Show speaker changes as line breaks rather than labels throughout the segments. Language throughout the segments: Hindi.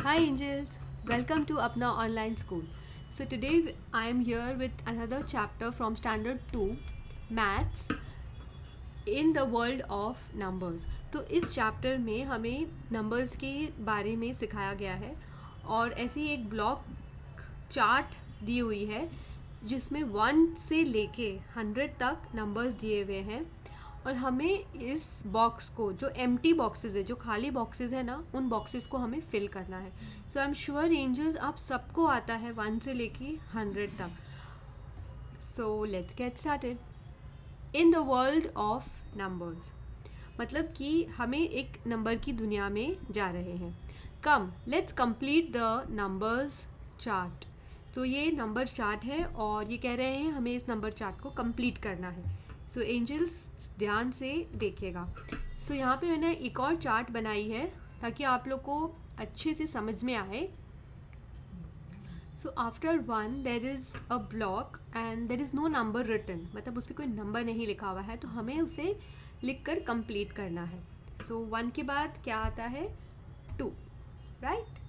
Hi angels, welcome to Apna Online School. So today I am here with another chapter from Standard 2 Maths in the World of Numbers. तो इस चैप्टर में हमें नंबर्स के बारे में सिखाया गया है और ऐसी एक ब्लॉक चार्ट दी हुई है जिसमें 1 से लेके 100 तक नंबर्स दिए हुए हैं और हमें इस बॉक्स को, जो एम्प्टी बॉक्सेस है, जो खाली बॉक्सेस है ना, उन बॉक्सेस को हमें फिल करना है. सो आई एम श्योर एंजल्स आप सबको आता है 1 से लेके 100 तक. So let's get started. In the world of numbers मतलब कि हमें एक नंबर की दुनिया में जा रहे हैं. Come let's complete the numbers chart. तो ये नंबर चार्ट है और ये कह रहे हैं हमें इस नंबर चार्ट को कंप्लीट करना है. सो एंजल्स ध्यान से देखिएगा. सो यहाँ पे मैंने एक और चार्ट बनाई है ताकि आप लोग को अच्छे से समझ में आए. So after 1 there is a block and there is no number written, मतलब उस पर कोई नंबर नहीं लिखा हुआ है, तो हमें उसे लिख कर कंप्लीट करना है. सो 1 के बाद क्या आता है? 2, राइट.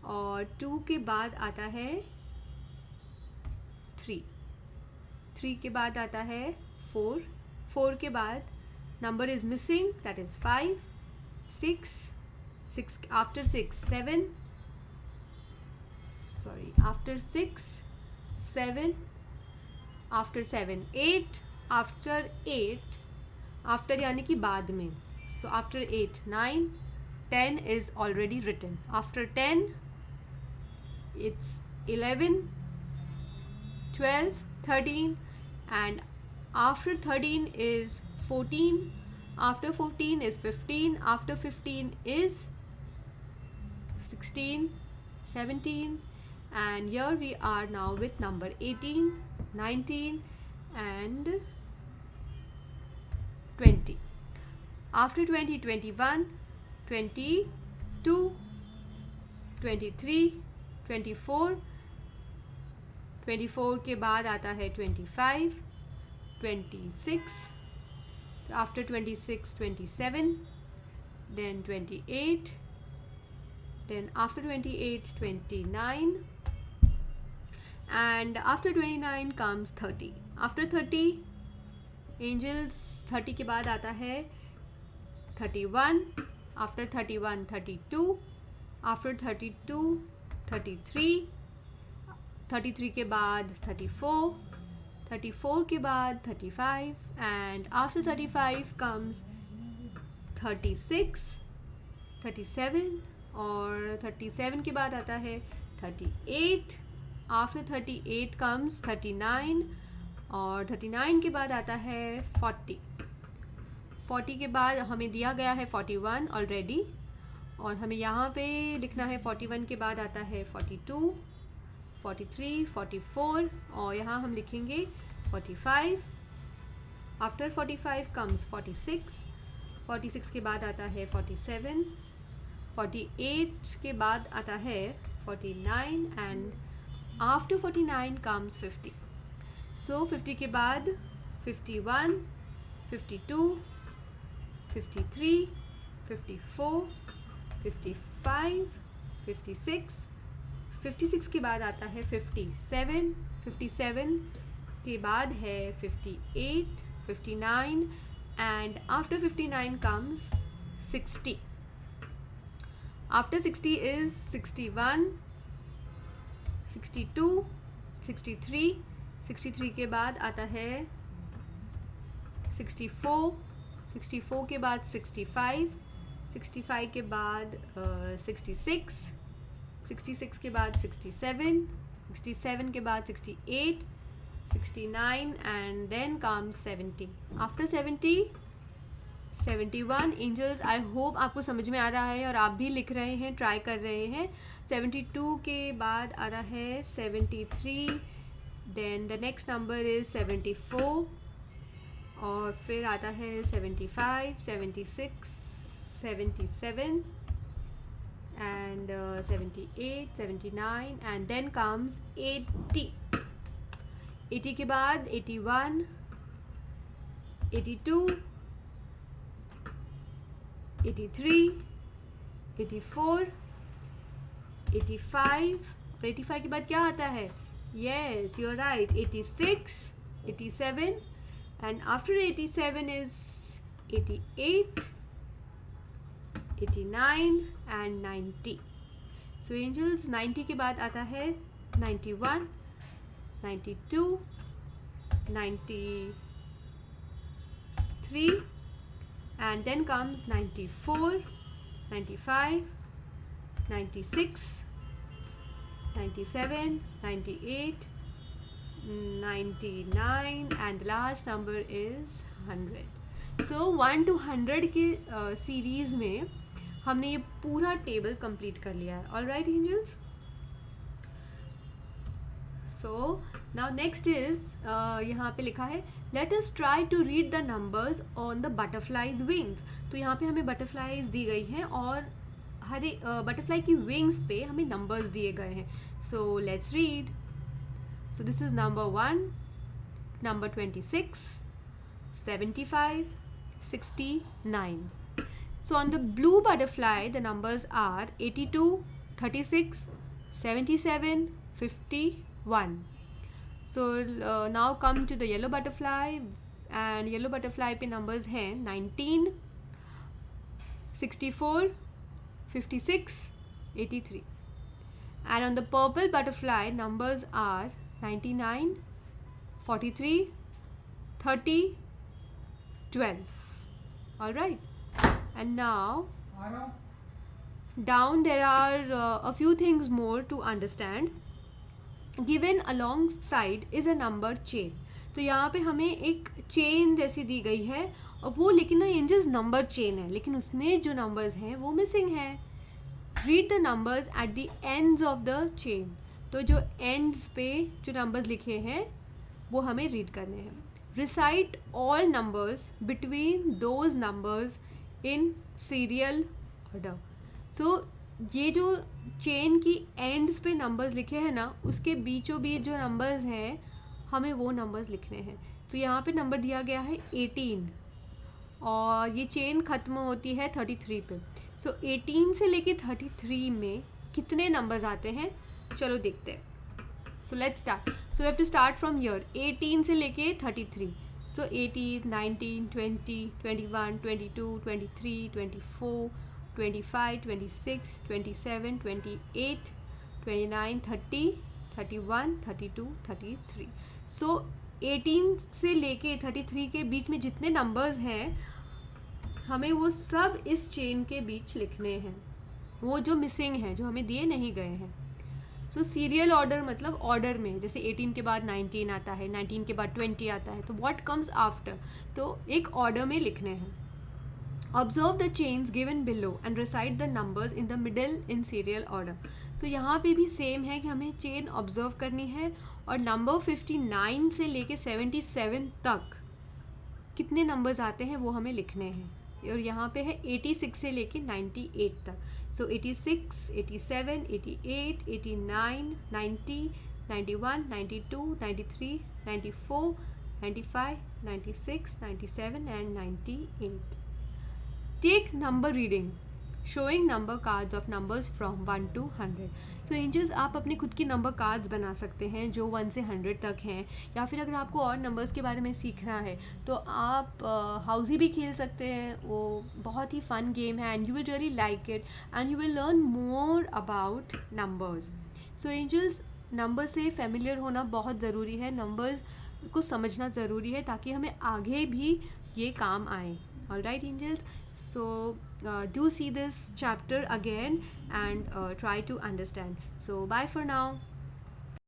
और 2 के बाद आता है 3. 3 के बाद आता है 4. 4 के बाद number is missing, that is 5. 6. 6 after 6 7. Sorry, after 6 7. After 7 8. After 8, after यानी कि बाद में, so after 8 9. 10 is already written. After 10 it's 11, 12, 13 and after 13 is 14. After 14 is 15. After 15 is 16, 17 and here we are now with number 18, 19 and 20. After 20 21, 22, 23, 24. 24 के बाद आता है 25, 26. After 26 27, then 28, then after 28 29 and after 29 comes 30. After 30 angels, 30 के बाद आता है 31. After 31 32. After 32 33. 33 के बाद 34. 34 के बाद 35 and after 35 comes 36, 37 और 37 के बाद आता है 38. After 38 comes 39 और 39 के बाद आता है 40. 40 के बाद हमें दिया गया है 41 ऑलरेडी और हमें यहाँ पे लिखना है 41 के बाद आता है 42, 43, 44 और यहाँ हम लिखेंगे 45. After 45 comes 46. 46 के बाद आता है 47. 48 के बाद आता है 49 एंड आफ्टर 49 कम्स 50. सो 50 के बाद 51, 52, 53, 54, 55, 56. 56 के बाद आता है 57. 57 के बाद है 58, 59 and after 59 comes 60. After 60 is 61, 62, 63. 63 के बाद आता है 64. 64 के बाद 65. 65 के बाद 66. 66 के बाद 67. 67 के बाद 68, 69 and then comes 70. After 70 71. Angels, I hope आपको समझ में आ रहा है और आप भी लिख रहे हैं, ट्राई कर रहे हैं. 72 के बाद आ रहा है 73. Then the next number is 74 और फिर आता है 75, 76, 77 and 78, 79 and then comes 80. 80 के बाद 81, 82, 83, 84, 85, और 85 के बाद क्या आता है? Yes, you're right, 86, 87, and after 87 is 88, 89 and 90. So angels, 90 के बाद आता है 91, 92, 93, and then comes 94, 95, 96, 97, 98, 99, and the last number is 100. So 1 to 100 के सीरीज़ में हमने ये पूरा टेबल कंप्लीट कर लिया है. All right angels. So now next is यहाँ पे लिखा है let us try to read the numbers on the butterflies wings. तो यहाँ पे हमें बटरफ्लाईज दी गई हैं और हर एक बटरफ्लाई की विंग्स पे हमें नंबर्स दिए गए हैं. So let's read. So this is number 1, number 26, 75, 69. So on the blue butterfly, the numbers are 82, 36, 77, 51. So now come to the yellow butterfly, and yellow butterfly पे numbers हैं 19, 64, 56, 83. And on the purple butterfly, numbers are 99, 43, 30, 12. All right. And now down there are a few things more to understand. Given alongside is a number chain. तो यहाँ पे हमें एक चेन जैसी दी गई है और वो लेकिन ना एंजल्स नंबर चेन है, लेकिन उसमें जो नंबर्स हैं वो मिसिंग हैं. Read the numbers at the ends of the chain. तो जो एंड्स पे जो नंबर्स लिखे हैं वो हमें रीड करने हैं. Recite all numbers between those numbers in serial order. So ये जो चेन की एंड्स पे नंबर्स लिखे हैं ना, उसके बीचों बीच जो नंबर्स हैं हमें वो नंबर्स लिखने हैं. तो यहाँ पे नंबर दिया गया है 18 और ये चेन ख़त्म होती है 33 पे. सो 18 से लेके 33 में कितने नंबर्स आते हैं, चलो देखते हैं. So let's start. So we have to start from here 18 से लेके 33. So 18, 19, 20, 21, 22, 23, 24, 25, 26, 27, 28, 29, 30, 31, 32, 33. So 18 से लेके 33 के बीच में जितने नंबर्स हैं हमें वो सब इस चेन के बीच लिखने हैं, वो जो मिसिंग हैं, जो हमें दिए नहीं गए हैं. सो सीरियल ऑर्डर मतलब ऑर्डर में, जैसे 18 के बाद 19 आता है, 19 के बाद 20 आता है, तो व्हाट कम्स आफ्टर, तो एक ऑर्डर में लिखने हैं. Observe the chains given below and recite the numbers in the middle in serial order. तो यहाँ पे भी सेम है कि हमें चेन ऑब्जर्व करनी है और नंबर 59 से लेके 77 तक कितने नंबर्स आते हैं वो हमें लिखने हैं. और यहाँ पे है 86 से लेके 98 तक. सो 86, 87, 88, 89, 90, 91, 92, 93, 94, 95, 96, 97 and 98. Take number reading showing number cards of numbers from 1 to 100. तो एंजल्स, आप अपने खुद की नंबर कार्ड्स बना सकते हैं जो 1 से 100 तक हैं, या फिर अगर आपको और नंबर्स के बारे में सीखना है तो आप हाउजी भी खेल सकते हैं. वो बहुत ही फ़न गेम है and you will really like it and you will learn more about numbers. So angels, number से फेमिलियर होना बहुत ज़रूरी है, नंबर्स को समझना ज़रूरी है ताकि हमें आगे भी ये काम आए. All right, angels. So do see this chapter again and try to understand. So bye for now.